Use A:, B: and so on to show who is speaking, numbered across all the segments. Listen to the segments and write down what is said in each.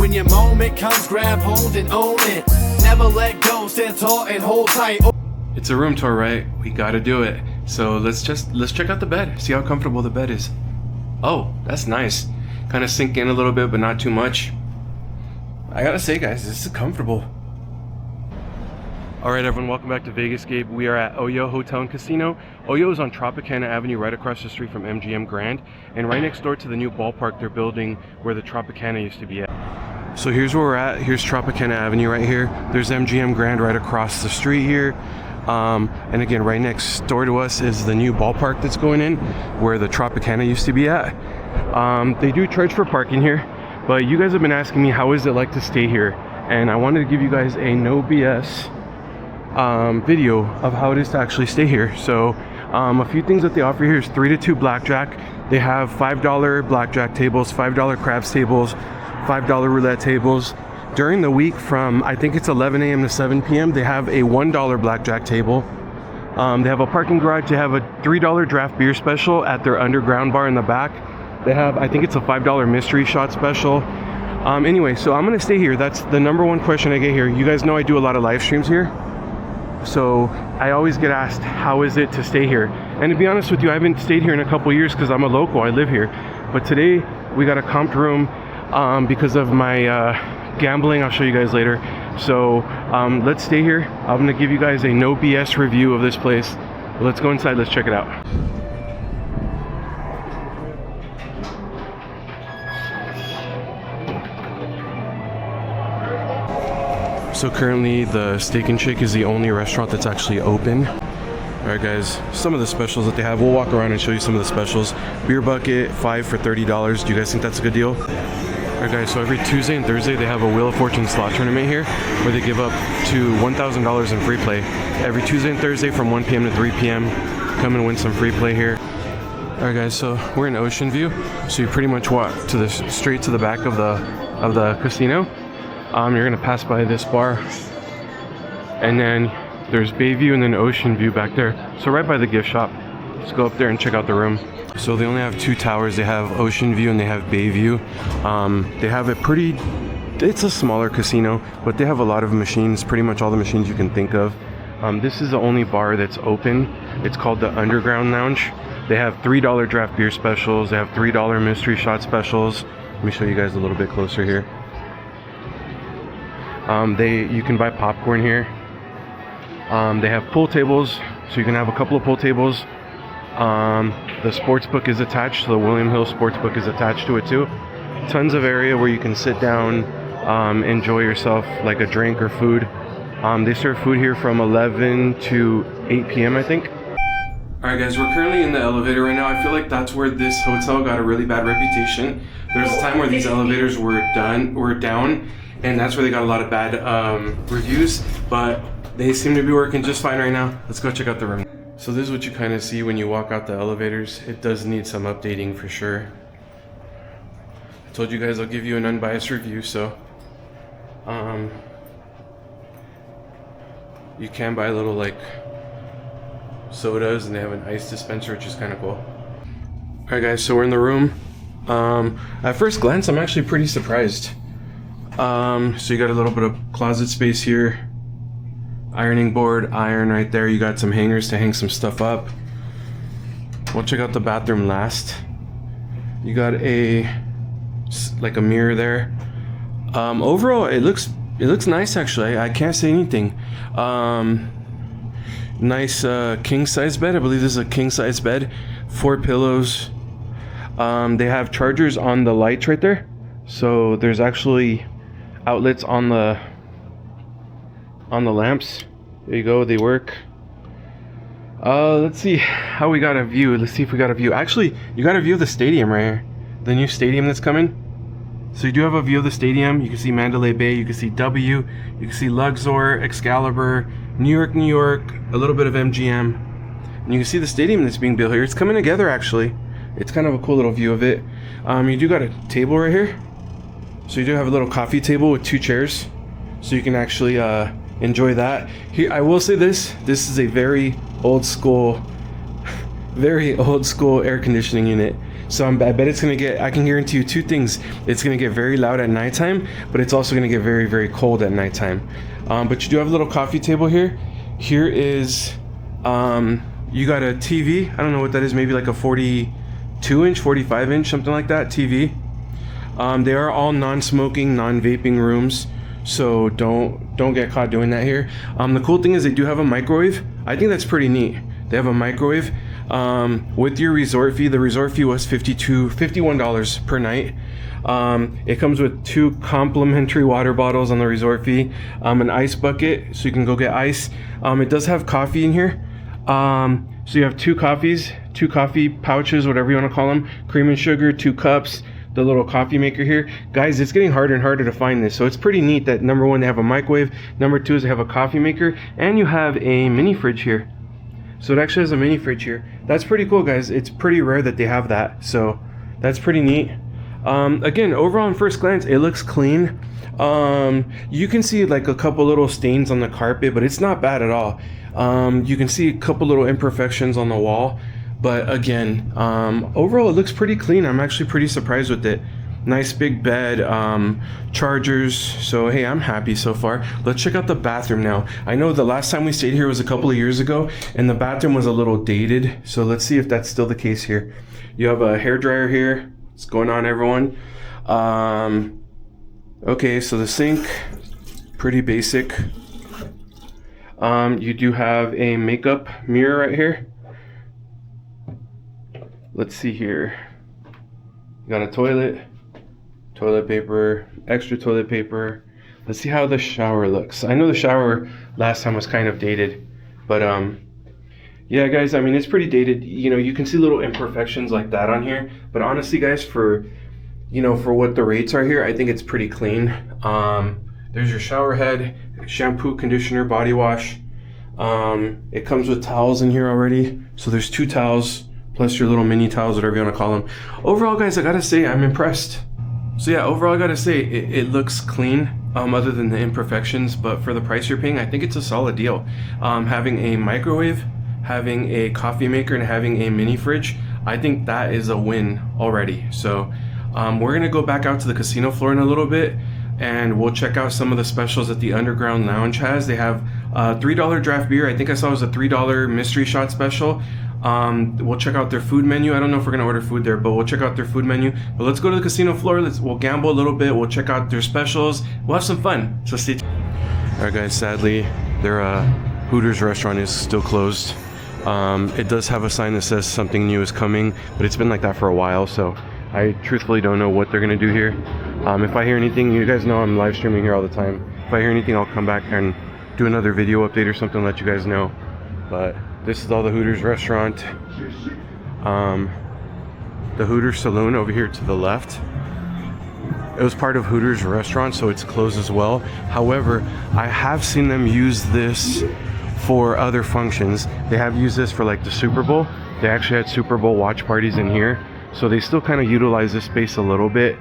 A: When your moment comes, grab hold and own it. Never let go, stand tall and hold tight.
B: It's a room tour, right? We gotta do it. So let's check out the bed. See how comfortable the bed is. Oh, that's nice. Kind of sink in a little bit, but not too much. I gotta say, guys, this is comfortable. All right, everyone, welcome back to Vegascape. We are at OYO Hotel Casino. OYO is on Tropicana Avenue, right across the street from MGM Grand, and right next door to the new ballpark they're building where the Tropicana used to be at. So here's where we're at. Here's Tropicana Avenue right here. There's MGM Grand right across the street here. And again, right next door to us is the new ballpark that's going in where the Tropicana used to be at. They do charge for parking here, but you guys have been asking me how is it like to stay here, and I wanted to give you guys a no BS video of how it is to actually stay here. So a few things that they offer here is 3 to 2 blackjack. They have $5 blackjack tables, $5 craps tables, $5 roulette tables. During the week from I think it's 11 a.m. to 7 p.m. they have a $1 blackjack table. They have a parking garage. They have a $3 draft beer special at their underground bar in the back. They have, I think it's a $5 mystery shot special. Anyway, so I'm gonna stay here. That's the number one question I get here. You guys know I do a lot of live streams here, so I always get asked how is it to stay here. And to be honest with you, I haven't stayed here in a couple years because I'm a local, I live here. But today we got a comped room because of my gambling. I'll show you guys later. So let's stay here. I'm gonna give you guys a no BS review of this place. Let's go inside, let's check it out. So currently the Steak and Shake is the only restaurant that's actually open. Alright guys, some of the specials that they have, we'll walk around and show you some of the specials. Beer bucket, 5 for $30. Do you guys think that's a good deal? Alright guys, so every Tuesday and Thursday they have a Wheel of Fortune slot tournament here where they give up to $1,000 in free play. Every Tuesday and Thursday from 1 p.m. to 3 p.m. Come and win some free play here. Alright guys, so we're in Ocean View. So you pretty much walk to the straight to the back of the casino. You're gonna pass by this bar, and then there's Bayview and then Ocean View back there. So right by the gift shop. Let's go up there and check out the room. So they only have 2 towers. They have Ocean View and they have Bayview. They have it's a smaller casino, but they have a lot of machines, pretty much all the machines you can think of. This is the only bar that's open. It's called the Underground Lounge. They have $3 draft beer specials. They have $3 mystery shot specials. Let me show you guys a little bit closer here. You can buy popcorn here. They have pool tables, so you can have a couple of pool tables. The sports book is attached, so the William Hill sports book is attached to it too. Tons of area where you can sit down, enjoy yourself like a drink or food. They serve food here from 11 to 8 p.m. I think. Alright guys, we're currently in the elevator right now. I feel like that's where this hotel got a really bad reputation. There's a time where these elevators were down, and that's where they got a lot of bad reviews, but they seem to be working just fine right now. Let's go check out the room. So this is what you kind of see when you walk out the elevators. It does need some updating for sure. I told you guys I'll give you an unbiased review, so you can buy little like sodas, and they have an ice dispenser, which is kind of cool. Alright guys, so we're in the room. At first glance, I'm actually pretty surprised. So you got a little bit of closet space here, ironing board, iron right there. You got some hangers to hang some stuff up. We'll check out the bathroom last. You got a mirror there. Overall, it looks nice actually. I can't say anything. Nice king size bed. I believe this is a king size bed. 4 pillows. They have chargers on the lights right there. So there's actually outlets on the lamps. There you go, they work. Let's see how we got a view. Let's see if we got a view. Actually, you got a view of the stadium right here. The new stadium that's coming. So you do have a view of the stadium. You can see Mandalay Bay, you can see W, you can see Luxor, Excalibur, New York, a little bit of MGM. And you can see the stadium that's being built here. It's coming together actually. It's kind of a cool little view of it. You do got a table right here. So you do have a little coffee table with 2 chairs. So you can actually enjoy that. Here, I will say this is a very old school air conditioning unit. So I bet it's gonna get, I can guarantee you two things. It's gonna get very loud at nighttime, but it's also gonna get very, very cold at nighttime. But you do have a little coffee table here. Here is, you got a TV. I don't know what that is, maybe like a 42 inch, 45 inch, something like that TV. They are all non-smoking, non-vaping rooms, so don't get caught doing that here. The cool thing is they do have a microwave. I think that's pretty neat. They have a microwave. With your resort fee, the resort fee was $51 per night. It comes with 2 complimentary water bottles on the resort fee, an ice bucket so you can go get ice. It does have coffee in here. So you have 2 coffees, 2 coffee pouches, whatever you want to call them, cream and sugar, 2 cups, the little coffee maker here. Guys, it's getting harder and harder to find this, so it's pretty neat that number 1 they have a microwave, number 2 is they have a coffee maker, and you have a mini fridge here. So it actually has a mini fridge here. That's pretty cool, guys. It's pretty rare that they have that, so that's pretty neat. Again, overall on first glance, it looks clean. You can see like a couple little stains on the carpet, but it's not bad at all. You can see a couple little imperfections on the wall, but again, overall it looks pretty clean. I'm actually pretty surprised with it. Nice big bed, chargers, so hey, I'm happy so far. Let's check out the bathroom now. I know the last time we stayed here was a couple of years ago and the bathroom was a little dated, so let's see if that's still the case here. You have a hairdryer here. What's going on, everyone? Okay, so the sink, pretty basic. You do have a makeup mirror right here. Let's see here. You got a toilet paper, extra toilet paper. Let's see how the shower looks. I know the shower last time was kind of dated, but yeah, guys, I mean, it's pretty dated. You know, you can see little imperfections like that on here, but honestly, guys, for what the rates are here, I think it's pretty clean. There's your shower head, shampoo, conditioner, body wash. It comes with towels in here already. So there's 2 towels plus your little mini towels, whatever you want to call them. Overall, guys, I gotta say I'm impressed. So yeah, overall, I gotta say it looks clean, other than the imperfections, but for the price you're paying, I think it's a solid deal. Having a microwave, having a coffee maker, and having a mini fridge, I think that is a win already. So we're gonna go back out to the casino floor in a little bit, and we'll check out some of the specials that the Underground Lounge has. They have $3 draft beer. I think I saw it was a $3 mystery shot special. We'll check out their food menu. I don't know if we're gonna order food there, but we'll check out their food menu. But let's go to the casino floor. We'll gamble a little bit. We'll check out their specials. We'll have some fun. So stay tuned. All right, guys. Sadly, their Hooters restaurant is still closed. It does have a sign that says something new is coming, but it's been like that for a while. So I truthfully don't know what they're gonna do here. If I hear anything, you guys know I'm live streaming here all the time. If I hear anything, I'll come back and do another video update or something, let you guys know. But this is all the Hooters restaurant. The Hooters Saloon over here to the left. It was part of Hooters restaurant, so it's closed as well. However, I have seen them use this for other functions. They have used this for like the Super Bowl. They actually had Super Bowl watch parties in here. So they still kind of utilize this space a little bit.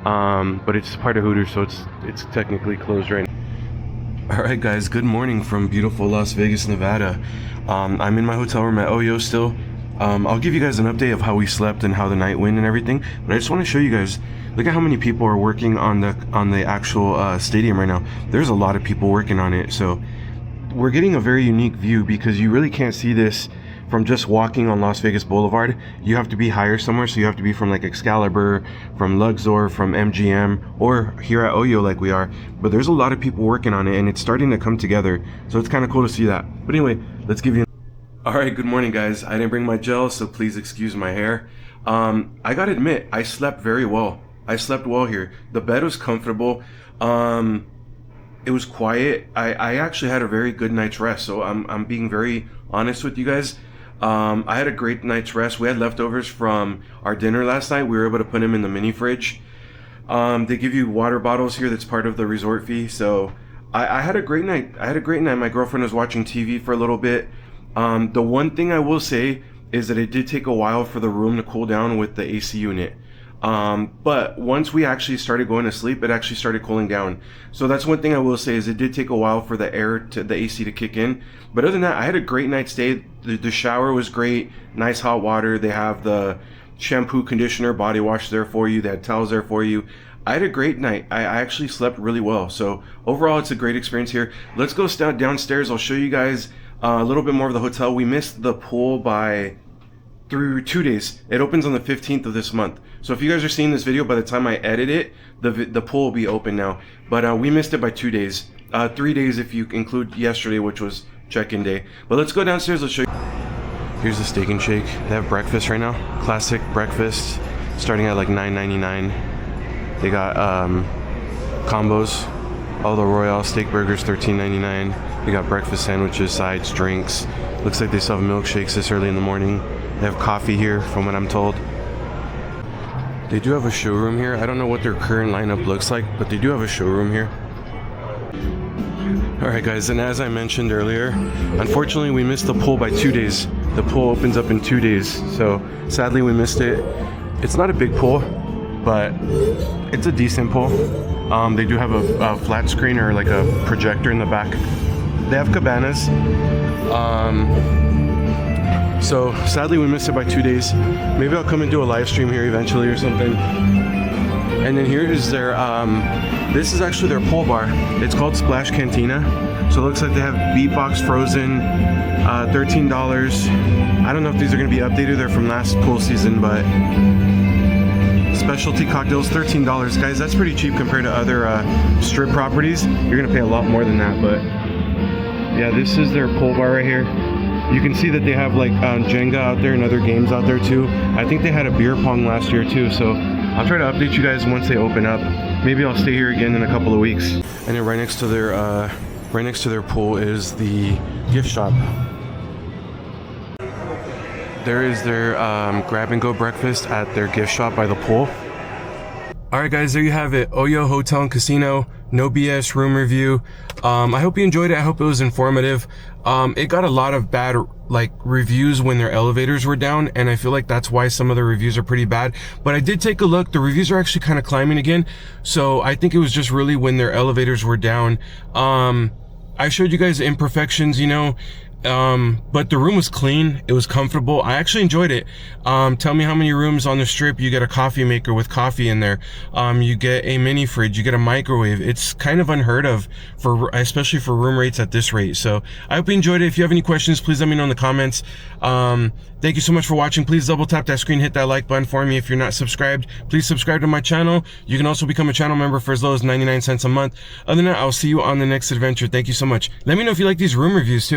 B: But it's part of Hooters, so it's technically closed right now. Alright guys, good morning from beautiful Las Vegas, Nevada. I'm in my hotel room at OYO still. I'll give you guys an update of how we slept and how the night went and everything, but I just want to show you guys, look at how many people are working on the actual stadium right now. There's a lot of people working on it, so we're getting a very unique view because you really can't see this from just walking on Las Vegas Boulevard. You have to be higher somewhere, so you have to be from like Excalibur, from Luxor, from MGM, or here at OYO like we are. But there's a lot of people working on it and it's starting to come together, so it's kind of cool to see that. But anyway, let's give you Alright, good morning guys. I didn't bring my gel, so please excuse my hair. I gotta admit, I slept very well. I slept well here. The bed was comfortable. It was quiet. I actually had a very good night's rest, so I'm being very honest with you guys. I had a great night's rest. We had leftovers from our dinner last night. We were able to put them in the mini fridge. They give you water bottles here. That's part of the resort fee. So I had a great night. My girlfriend was watching TV for a little bit. The one thing I will say is that it did take a while for the room to cool down with the AC unit. But once we actually started going to sleep, it actually started cooling down. So that's one thing I will say is it did take a while for the AC to kick in. But other than that, I had a great night's stay. The shower was great, nice hot water. They have the shampoo, conditioner, body wash there for you. They had towels there for you. I had a great night. I actually slept really well. So overall, it's a great experience here. Let's go downstairs. I'll show you guys a little bit more of the hotel. We missed the pool through 2 days. It opens on the 15th of this month. So if you guys are seeing this video, by the time I edit it, the pool will be open now. But we missed it by 2 days. 3 days if you include yesterday, which was check-in day. But let's go downstairs. Let's show you. Here's the Steak and Shake. They have breakfast right now. Classic breakfast, starting at like $9.99. They got combos. All the Royale steak burgers, $13.99. They got breakfast sandwiches, sides, drinks. Looks like they still have milkshakes this early in the morning. They have coffee here, from what I'm told. They do have a showroom here. I don't know what their current lineup looks like, but they do have a showroom here. Alright guys, and as I mentioned earlier, unfortunately we missed the pool by 2 days. The pool opens up in 2 days, so sadly we missed it. It's not a big pool, but it's a decent pool. They do have a flat screen or like a projector in the back. They have cabanas. So sadly we missed it by 2 days. Maybe I'll come and do a live stream here eventually or something. And then here is their, this is actually their pool bar. It's called Splash Cantina. So it looks like they have Beatbox Frozen, $13. I don't know if these are gonna be updated. They're from last pool season, but specialty cocktails, $13. Guys, that's pretty cheap compared to other strip properties. You're gonna pay a lot more than that, but yeah, this is their pool bar right here. You can see that they have like Jenga out there and other games out there too. I think they had a beer pong last year too, so I'll try to update you guys once they open up. Maybe I'll stay here again in a couple of weeks. And then right next to their pool is the gift shop. There is their grab and go breakfast at their gift shop by the pool. Alright guys, there you have it. OYO Hotel and Casino, no BS room review. I hope you enjoyed it. I hope it was informative. It got a lot of bad reviews when their elevators were down, and I feel like that's why some of the reviews are pretty bad. But I did take a look. The reviews are actually kind of climbing again. So I think it was just really when their elevators were down. I showed you guys the imperfections, you know. But the room was clean. It was comfortable. I actually enjoyed it. Tell me how many rooms on the strip you get a coffee maker with coffee in there. You get a mini fridge, you get a microwave. It's kind of unheard of especially for room rates at this rate. So I hope you enjoyed it. If you have any questions, please let me know in the comments. Thank you so much for watching. Please double tap that screen, hit that like button for me. If you're not subscribed, please subscribe to my channel. You can also become a channel member for as low as 99 cents a month. Other than that, I'll see you on the next adventure. Thank you so much. Let me know if you like these room reviews too.